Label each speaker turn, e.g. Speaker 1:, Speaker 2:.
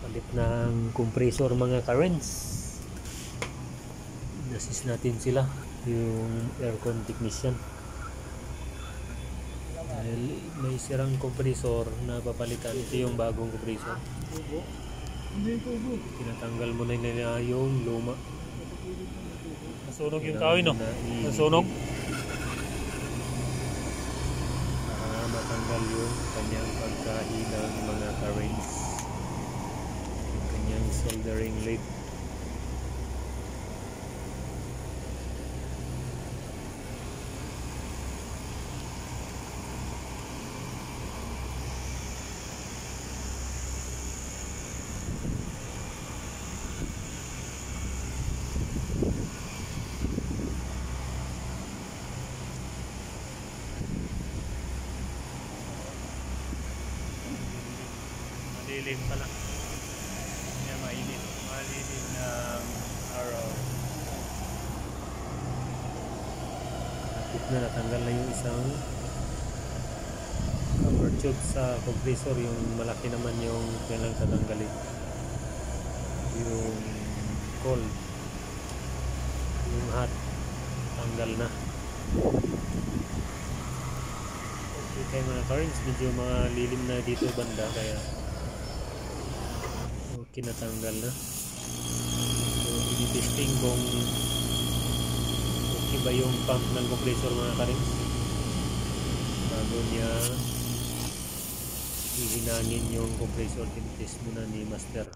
Speaker 1: palit ng compressor mga karens. Inassist natin sila, yung aircon technician, dahil may sirang compressor na papalitan. Ito yung bagong compressor. Tinatanggal mo na nila yung luma.
Speaker 2: Nasunog yung kahoy, no? Nasunog.
Speaker 1: Para matanggal yung kanyang pagkahilang mga karens, yung kanyang soldering lead.
Speaker 2: Malilim pala. Kaya mainit. Malilim ng araw.
Speaker 1: Kapit na, natanggal na yung isang cover tube sa compressor. Yung malaki naman yung kailangang tatanggalin, yung cold, yung hot tanggal na. Okay tayo mga karens, medyo mga lilim na dito banda, kaya okay, natanggal na. So i-testing kung okay ba yung pump ng compressor mga karens bago niya ihinangin yung compressor. Tinitest muna ni master.